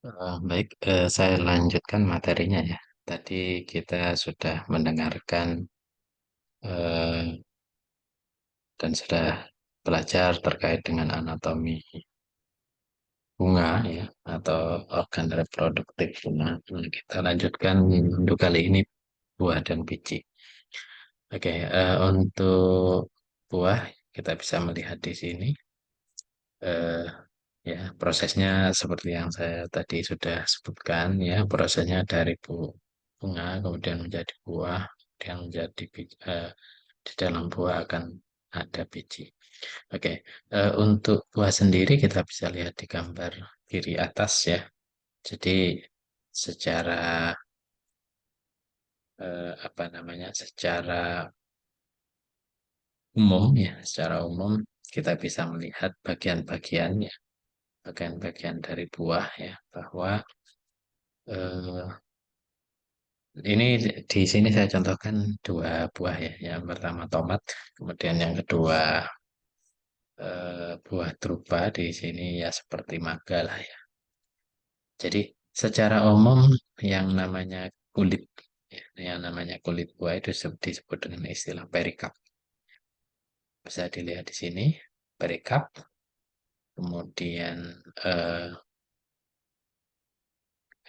Baik, saya lanjutkan materinya ya. Tadi kita sudah mendengarkan eh, dan sudah belajar terkait dengan anatomi bunga ya atau organ reproduktif bunga. Nah, kita lanjutkan untuk kali ini buah dan biji. Oke, untuk buah kita bisa melihat di sini. eh, Ya, prosesnya seperti yang saya tadi sudah sebutkan ya, prosesnya dari bunga kemudian menjadi buah, kemudian menjadi biji, di dalam buah akan ada biji. Oke, untuk buah sendiri kita bisa lihat di gambar kiri atas ya. Jadi secara apa namanya? Secara umum ya, secara umum kita bisa melihat bagian-bagiannya, bagian-bagian dari buah ya, bahwa eh, ini di sini saya contohkan dua buah ya. Yang pertama tomat, kemudian yang kedua buah drupa di sini ya seperti mangga lah ya. Jadi secara umum yang namanya kulit, ya, yang namanya kulit buah itu disebut dengan istilah perikap. Bisa dilihat di sini perikap. Kemudian eh,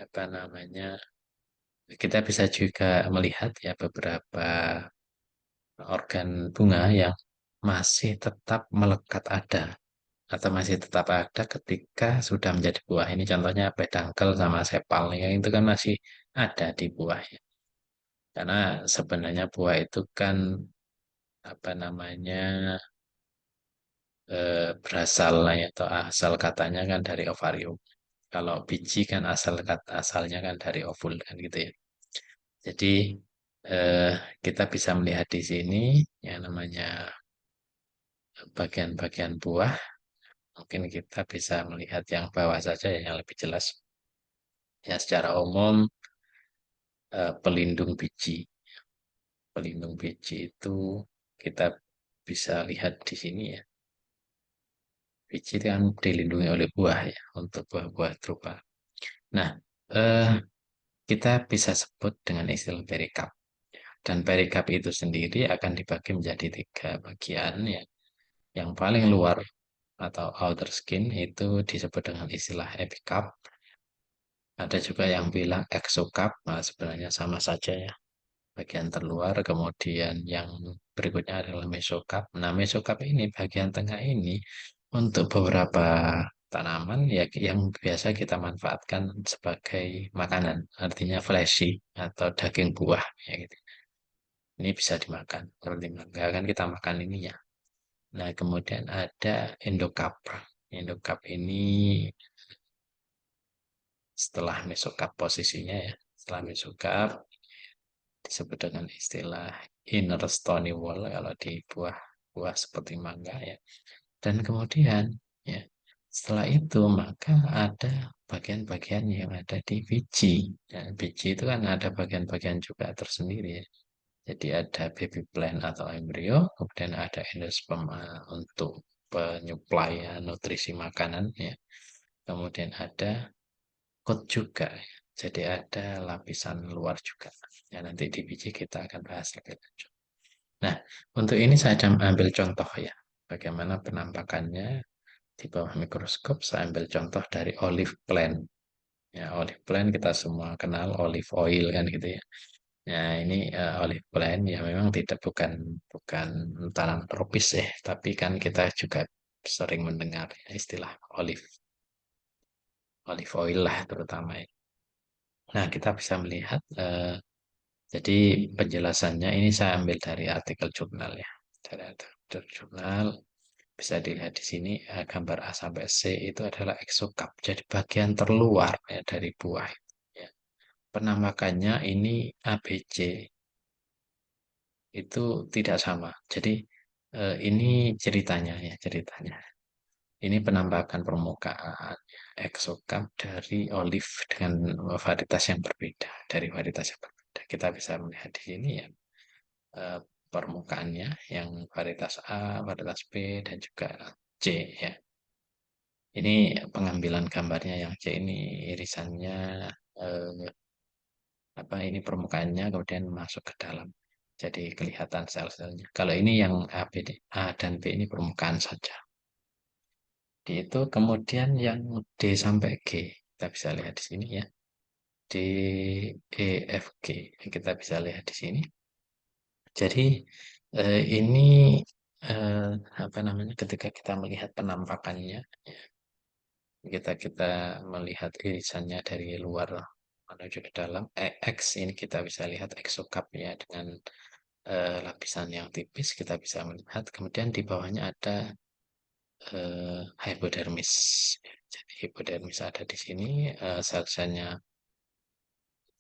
apa namanya? Kita bisa juga melihat ya beberapa organ bunga yang masih tetap melekat ada atau masih tetap ada ketika sudah menjadi buah. Ini contohnya pedangkel sama sepalnya itu kan masih ada di buah ya. Karena sebenarnya buah itu kan apa namanya berasal ya, atau asal katanya kan dari ovarium. Kalau biji kan asalnya kan dari ovul kan gitu ya. Jadi eh, kita bisa melihat di sini yang namanya bagian-bagian buah. Mungkin kita bisa melihat yang bawah saja ya, yang lebih jelas. Ya, secara umum pelindung biji. Pelindung biji itu kita bisa lihat di sini ya. Biji itu kan dilindungi oleh buah ya, untuk buah-buah drupa. Nah, eh, kita bisa sebut dengan istilah perikap. Dan perikap itu sendiri akan dibagi menjadi tiga bagian ya. Yang paling luar atau outer skin itu disebut dengan istilah epikap. Ada juga yang bilang exokap, nah sebenarnya sama saja ya. Bagian terluar, kemudian yang berikutnya adalah mesokap. Nah, mesokap ini bagian tengah ini untuk beberapa tanaman ya yang biasa kita manfaatkan sebagai makanan, artinya fleshy atau daging buah ya gitu. Ini bisa dimakan seperti mangga kan kita makan ini ya. Nah, kemudian ada endokap. Endokap ini setelah mesokap posisinya ya. Setelah mesokap disebut dengan istilah inner stony wall kalau di buah-buah seperti mangga ya. Dan kemudian ya setelah itu maka ada bagian-bagian yang ada di biji. Dan biji itu kan ada bagian-bagian juga tersendiri ya. Jadi ada baby plant atau embrio, kemudian ada endosperma untuk penyuplai nutrisi makanan ya. Kemudian ada coat juga. Jadi ada lapisan luar juga. Ya, nanti di biji kita akan bahas lebih lanjut. Nah, untuk ini saya ambil contoh ya. Bagaimana penampakannya di bawah mikroskop. Saya ambil contoh dari olive plant. Ya, olive plant kita semua kenal olive oil kan gitu ya. Ya, ini olive plant ya memang tidak bukan bukan tanaman tropis ya, tapi kan kita juga sering mendengar istilah olive olive oil lah terutama ya. Nah, kita bisa melihat, jadi penjelasannya ini saya ambil dari artikel jurnal ya. Dari artikel jurnal bisa dilihat di sini gambar A sampai C itu adalah exocap. Jadi bagian terluar ya, dari buah. Ya. Penampakannya ini ABC itu tidak sama. Jadi ini ceritanya ya ceritanya. Ini penampakan permukaan exocap dari olive dengan varietas yang berbeda, dari varietas yang berbeda. Kita bisa melihat di sini ya eh, permukaannya yang varietas A, varietas B dan juga C ya. Ini pengambilan gambarnya yang C ini irisannya eh, apa ini permukaannya kemudian masuk ke dalam. Jadi kelihatan sel-selnya. Kalau ini yang A, B, A dan B ini permukaan saja. Di itu kemudian yang D sampai G kita bisa lihat di sini ya. D, E, F, G kita bisa lihat di sini. Jadi ini eh, apa namanya ketika kita melihat penampakannya kita kita melihat irisannya dari luar menuju ke dalam X ini kita bisa lihat exocap ya dengan lapisan yang tipis kita bisa melihat kemudian di bawahnya ada hypodermis. Jadi hipodermis ada di sini sel-selnya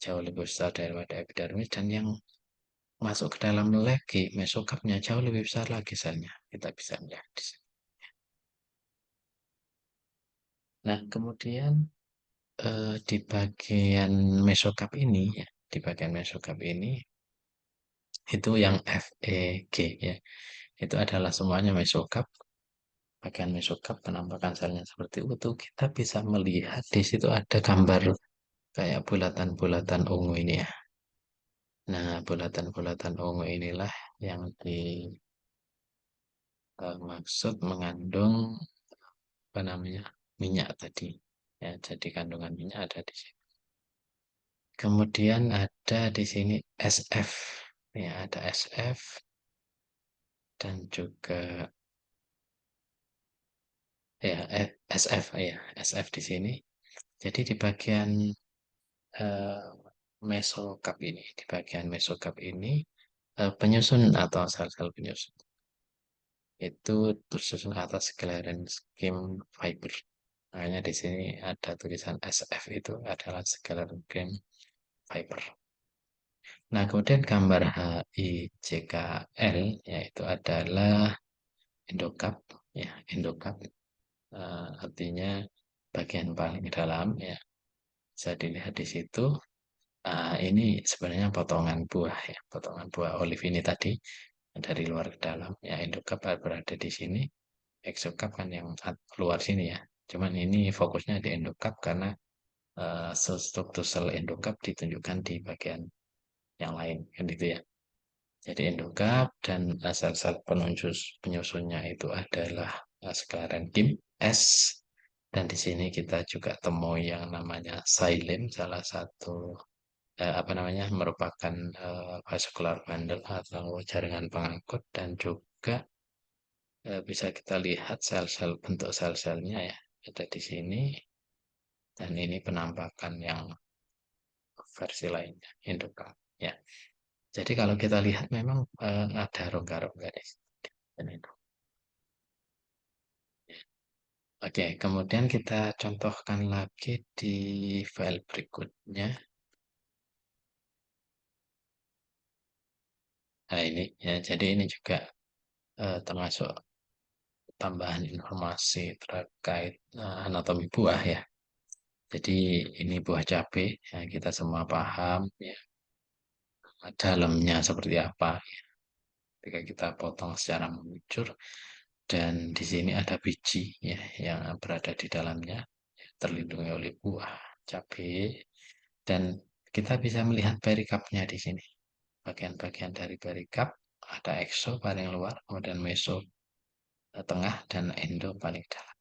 jauh lebih besar daripada epidermis dan yang masuk ke dalam lagi mesokapnya jauh lebih besar lagi selnya kita bisa melihat di sini. Nah kemudian di bagian mesokap ini ya di bagian mesokap ini itu yang FEG ya itu adalah semuanya mesokap bagian mesokap penampakan selnya seperti itu kita bisa melihat di situ ada gambar kayak bulatan-bulatan ungu ini ya nah bulatan-bulatan ungu inilah yang dimaksud mengandung apa namanya minyak tadi ya jadi kandungan minyak ada di sini kemudian ada di sini SF ya ada SF dan juga ya SF ya SF di sini jadi di bagian eh, mesokap ini di bagian mesokap ini penyusun atau sel-sel penyusun itu tersusun atas scleran skim fiber makanya di sini ada tulisan SF itu adalah scleran skim fiber. Nah, kemudian gambar HIJKL yaitu adalah endokap ya, endokap artinya bagian paling dalam ya. Bisa dilihat di situ. Ini sebenarnya potongan buah ya, potongan buah olive ini tadi dari luar ke dalam ya. Endokap berada di sini, exokap kan yang luar sini ya. Cuman ini fokusnya di endokap karena struktur sel endokap ditunjukkan di bagian yang lain kan gitu ya. Jadi endokap dan sel-sel penyusunnya itu adalah sklerenkim S dan di sini kita juga temui yang namanya xylem salah satu apa namanya merupakan vascular bundle atau jaringan pengangkut dan juga bisa kita lihat sel-sel bentuk sel-selnya ya ada di sini dan ini penampakan yang versi lainnya endokap ya. Jadi kalau kita lihat memang ada rongga-rongga di sini. Dan itu. Oke, kemudian kita contohkan lagi di file berikutnya. Nah ini ya, jadi ini juga termasuk tambahan informasi terkait anatomi buah ya. Jadi ini buah cabai, ya, kita semua paham ya, dalamnya seperti apa. Ketika kita potong secara mengucur, dan di sini ada biji ya yang berada di dalamnya, terlindungi oleh buah cabai, dan kita bisa melihat perikapnya di sini. Bagian-bagian dari perikap ada exo paling luar, kemudian meso tengah, dan endo paling dalam.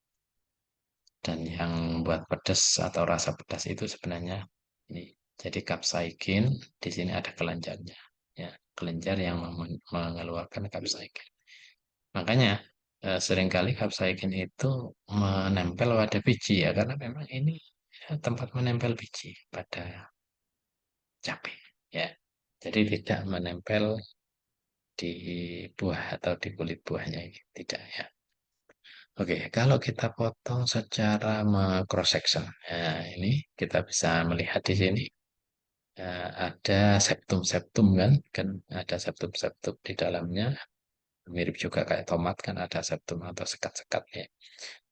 Dan yang buat pedas atau rasa pedas itu sebenarnya ini. Jadi capsaicin di sini ada kelenjarnya. Ya, kelenjar yang mengeluarkan capsaicin. Makanya seringkali capsaicin itu menempel pada biji ya karena memang ini tempat menempel biji pada cabai ya. Jadi tidak menempel di buah atau di kulit buahnya ini tidak ya. Oke, kalau kita potong secara cross section, nah ini kita bisa melihat di sini ada septum-septum kan ada septum-septum di dalamnya, mirip juga kayak tomat kan ada septum atau sekat-sekat ya.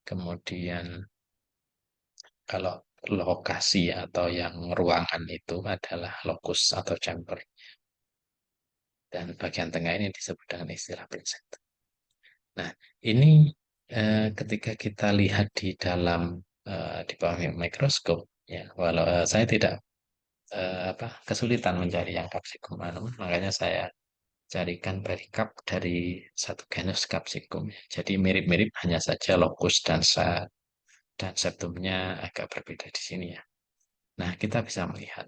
Kemudian kalau lokasi atau yang ruangan itu adalah lokus atau chamber dan bagian tengah ini disebut dengan istilah placenta. Nah, ini ketika kita lihat di dalam di bawah mikroskop, ya, walau saya tidak kesulitan mencari yang Capsicum anum, makanya saya carikan perikap dari satu genus Capsicum. Jadi mirip-mirip, hanya saja lokus dan septumnya agak berbeda di sini ya. Nah, kita bisa melihat.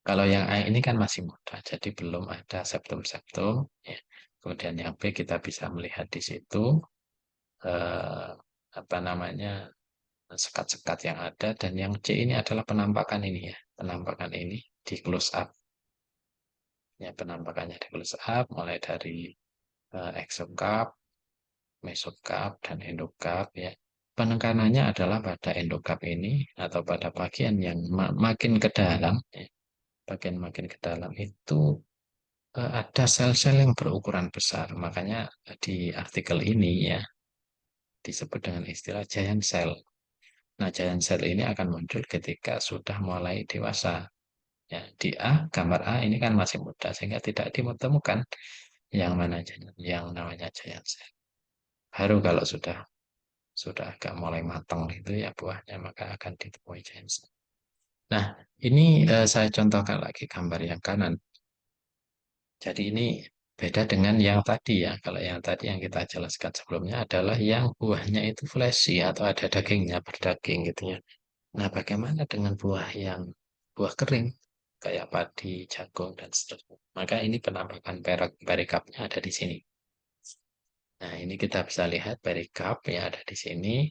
Kalau yang A ini kan masih muda, jadi belum ada septum-septum. Ya. Kemudian yang B kita bisa melihat di situ eh, apa namanya sekat-sekat yang ada, dan yang C ini adalah penampakan ini ya, penampakan ini di close up. Ya, penampakannya di close up mulai dari exocarp, mesocarp, dan endocarp ya. Penekanannya adalah pada endocarp ini atau pada bagian yang makin ke dalam, ya, bagian makin ke dalam itu ada sel-sel yang berukuran besar. Makanya di artikel ini ya disebut dengan istilah giant cell. Nah, giant cell ini akan muncul ketika sudah mulai dewasa. Ya, di gambar A ini kan masih muda sehingga tidak ditemukan yang namanya giant cell. Baru kalau sudah agak mulai matang itu ya buahnya, maka akan ditemui giant cell. Nah, ini saya contohkan lagi gambar yang kanan. Jadi ini beda dengan yang tadi ya. Kalau yang tadi yang kita jelaskan sebelumnya adalah yang buahnya itu fleshy atau ada dagingnya, berdaging gitu ya. Nah, bagaimana dengan buah kering kayak padi, jagung dan seterusnya? Maka ini penampakan perikapnya ada di sini. Nah, ini kita bisa lihat perikap yang ada di sini.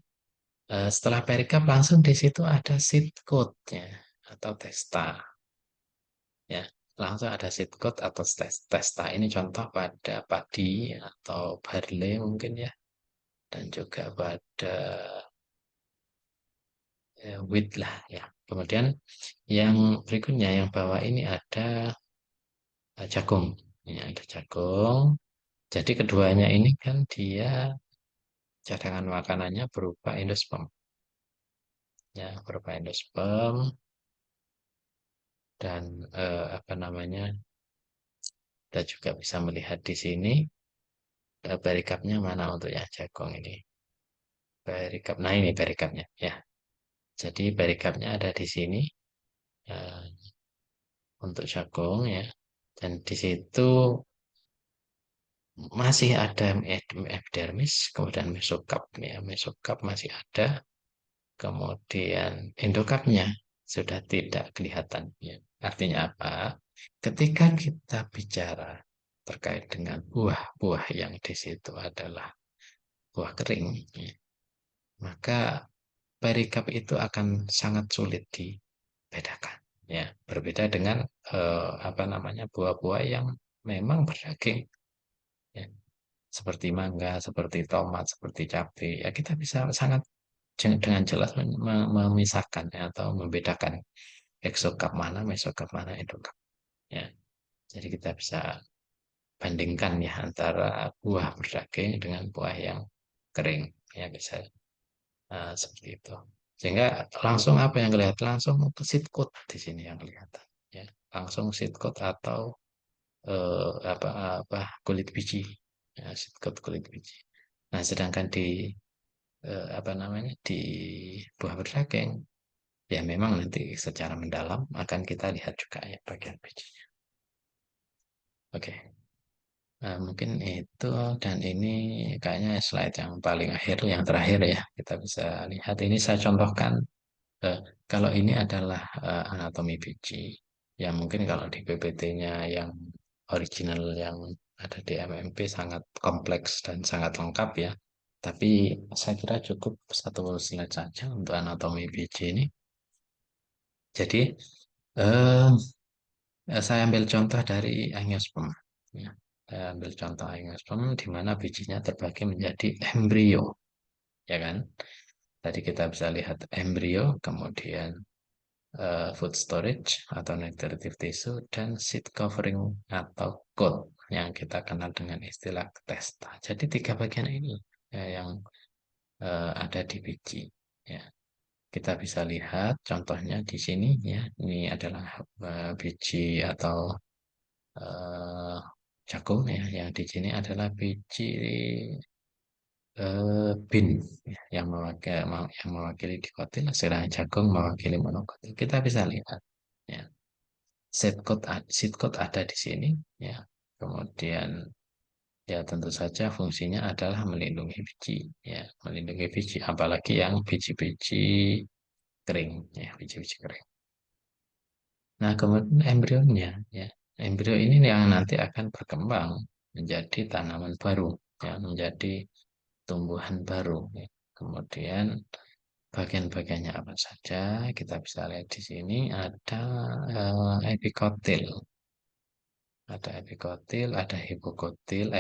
Setelah perikap langsung di situ ada seed coat-nya atau testa. Ya, langsung ada seed coat atau testa. Ini contoh pada padi atau barley mungkin ya, dan juga pada wheat lah ya. Kemudian yang berikutnya yang bawah ini ada jagung. Ini ada jagung. Jadi keduanya ini kan dia cadangan makanannya berupa endosperm. Ya, berupa endosperm dan apa namanya? Kita juga bisa melihat di sini perikapnya mana untuk yang jagung ini. Perikap. Nah, ini perikapnya ya. Jadi perikapnya ada di sini eh, untuk jagung ya. Dan di situ masih ada epidermis, kemudian mesokarp ya. Mesokarp masih ada, kemudian endokapnya sudah tidak kelihatan ya. Artinya apa? Ketika kita bicara terkait dengan buah-buah yang di situ adalah buah kering, ya, maka perikap itu akan sangat sulit dibedakan. Ya, berbeda dengan apa namanya buah-buah yang memang berdaging, ya, seperti mangga, seperti tomat, seperti cabai. Ya, kita bisa sangat dengan jelas memisahkan ya, atau membedakan exocap mana, mesocap mana, endocap. Ya, jadi kita bisa bandingkan ya antara buah berdaging dengan buah yang kering. Ya, bisa seperti itu. Sehingga langsung apa yang kelihatan? Langsung ke seed coat di sini yang kelihatan. Ya, langsung seed coat atau apa apa kulit biji. Ya, seed coat kulit biji. Nah, sedangkan di apa namanya di buah berdaging, ya memang nanti secara mendalam akan kita lihat juga ya bagian bijinya. Oke. Nah, mungkin itu dan ini kayaknya slide yang paling akhir, yang terakhir ya. Kita bisa lihat ini saya contohkan. Eh, Kalau ini adalah anatomi biji, ya mungkin kalau di PPT-nya yang original yang ada di MMP sangat kompleks dan sangat lengkap ya. Tapi saya kira cukup satu slide saja untuk anatomi biji ini. Jadi eh, saya ambil contoh dari angiosperm. Ya. Saya ambil contoh angiosperm di mana bijinya terbagi menjadi embrio, ya kan? Tadi kita bisa lihat embrio, kemudian food storage atau nutritive tissue, dan seed covering atau coat yang kita kenal dengan istilah testa. Jadi tiga bagian ini yang ada di biji. Ya, kita bisa lihat contohnya di sini ya. Ini adalah biji atau eh, jagung ya. Yang di sini adalah biji bin ya, yang mewakili dikotil, sedangkan jagung mewakili monokotil. Kita bisa lihat ya. Seed code ada di sini ya. Kemudian ya tentu saja fungsinya adalah melindungi biji ya, melindungi biji apalagi yang biji-biji kering ya, biji-biji kering. Nah, kemudian embrionya ya. Embrio ini yang nanti akan berkembang menjadi tanaman baru ya, menjadi tumbuhan baru ya. Kemudian bagian-bagiannya apa saja kita bisa lihat di sini ada epikotil. Ada epikotil, ada hipokotil,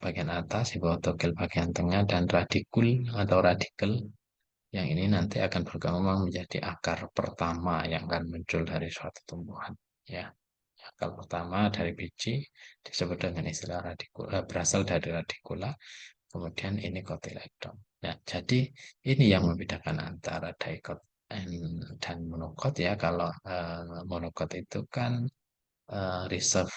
bagian atas, hipokotil bagian tengah, dan radikul atau radikel. Yang ini nanti akan berkembang menjadi akar pertama yang akan muncul dari suatu tumbuhan. Ya, akar pertama dari biji disebut dengan istilah radikula, berasal dari radikula. Kemudian ini kotiledon. Nah, jadi ini yang membedakan antara dikot dan monokot ya. Kalau monokot itu kan reserve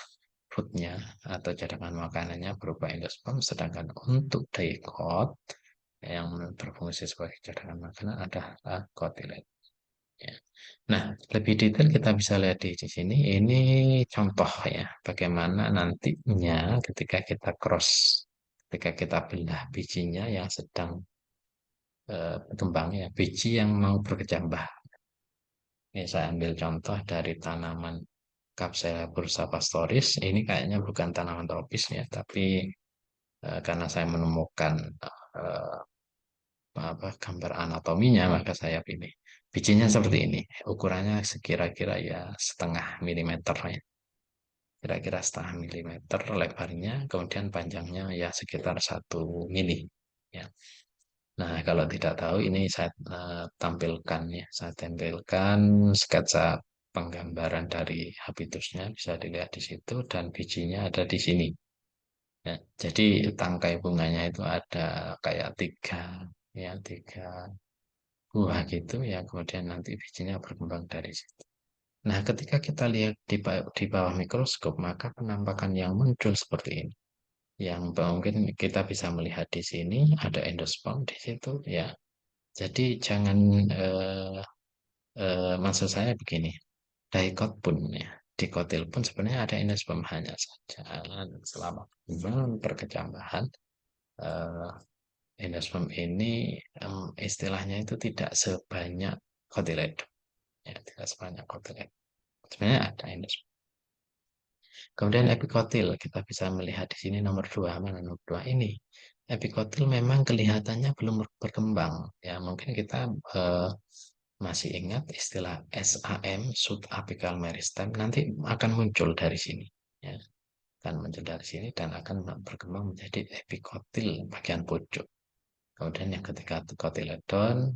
foodnya atau cadangan makanannya berupa endosperm, sedangkan untuk dicot yang berfungsi sebagai cadangan makanan adalah kotilet. Ya. Nah, lebih detail kita bisa lihat di sini. Ini contoh ya, bagaimana nantinya ketika kita cross, ketika kita belah bijinya yang sedang berkembang ya, biji yang mau berkecambah. Ini saya ambil contoh dari tanaman Kapsela bursa pastoris. Ini kayaknya bukan tanaman tropis ya, tapi karena saya menemukan eh, gambar anatominya, maka saya pilih. Bijinya seperti ini. Ukurannya sekira-kira ya setengah milimeter ya. Kira-kira setengah milimeter lebarnya, kemudian panjangnya ya sekitar 1 mili. Ya. Nah, kalau tidak tahu ini saya tampilkan ya. Saya tampilkan sketsa penggambaran dari habitusnya bisa dilihat di situ dan bijinya ada di sini. Ya, jadi tangkai bunganya itu ada kayak tiga buah gitu ya. Kemudian nanti bijinya berkembang dari situ. Nah, ketika kita lihat di bawah mikroskop, maka penampakan yang muncul seperti ini. Yang mungkin kita bisa melihat di sini ada endosperm di situ ya. Jadi jangan maksud saya begini, dicot pun ya, dikotil pun sebenarnya ada endosperm hanya saja selama perkecambahan eh, endosperm ini istilahnya itu tidak sebanyak kotiledon ya, tidak sebanyak kotiledon. Sebenarnya ada endosperm. Kemudian epikotil kita bisa melihat di sini nomor 2, mana nomor 2 ini. Epikotil memang kelihatannya belum berkembang ya, mungkin kita eh, masih ingat istilah SAM, shoot apical meristem, nanti akan muncul dari sini ya, akan muncul dari sini dan akan berkembang menjadi epikotil bagian pojok. Kemudian yang ketiga kotiledon,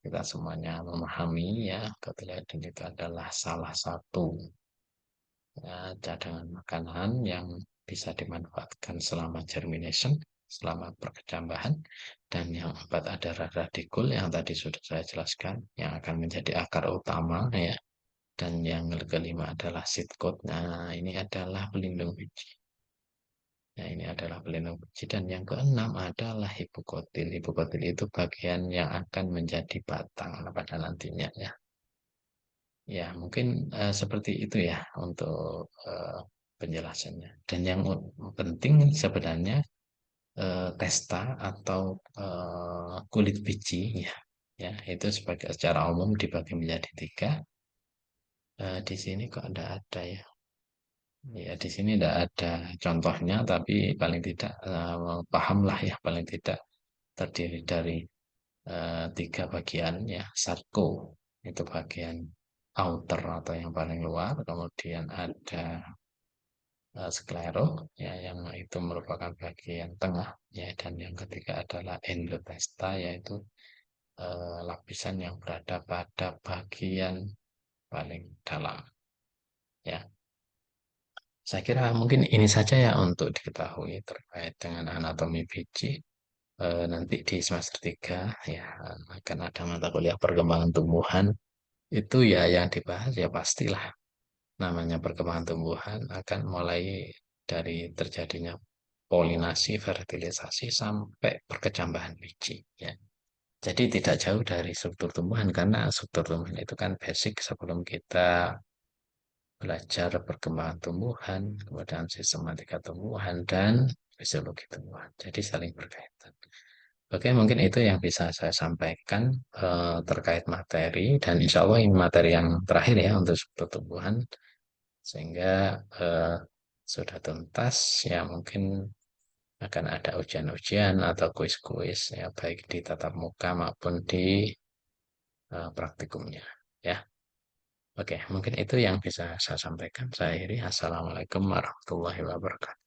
kita semuanya memahami ya, kotiledon itu adalah salah satu cadangan makanan yang bisa dimanfaatkan selama germination, selama perkecambahan. Dan yang keempat ada radikul yang tadi sudah saya jelaskan, yang akan menjadi akar utama ya. Dan yang kelima adalah seed coat. Nah, ini adalah pelindung biji. Nah, ini adalah pelindung biji. Dan yang keenam adalah hipokotil. Hipokotil itu bagian yang akan menjadi batang pada nantinya ya. Ya, mungkin seperti itu ya untuk penjelasannya. Dan yang penting sebenarnya testa atau kulit biji ya, ya itu sebagai secara umum dibagi menjadi tiga. Di sini kok ada ya? Ya, di sini tidak ada contohnya, tapi paling tidak pahamlah ya, paling tidak terdiri dari tiga bagian ya. Sarko itu bagian outer atau yang paling luar, kemudian ada sklero ya yang itu merupakan bagian tengah ya, dan yang ketiga adalah endotesta yaitu lapisan yang berada pada bagian paling dalam ya. Saya kira mungkin ini saja ya untuk diketahui terkait dengan anatomi biji. Nanti di semester 3 ya akan ada mata kuliah perkembangan tumbuhan. Itu ya yang dibahas ya pastilah namanya perkembangan tumbuhan akan mulai dari terjadinya polinasi, fertilisasi, sampai perkecambahan biji. Ya. Jadi tidak jauh dari struktur tumbuhan karena struktur tumbuhan itu kan basic sebelum kita belajar perkembangan tumbuhan, kemudian sistematika tumbuhan dan fisiologi tumbuhan. Jadi saling berkaitan. Oke, mungkin itu yang bisa saya sampaikan terkait materi dan insya Allah ini materi yang terakhir ya untuk struktur tumbuhan sehingga sudah tuntas ya mungkin akan ada ujian-ujian atau kuis-kuis ya baik di tatap muka maupun di praktikumnya ya. Oke, mungkin itu yang bisa saya sampaikan. Saya akhiri. Assalamualaikum warahmatullahi wabarakatuh.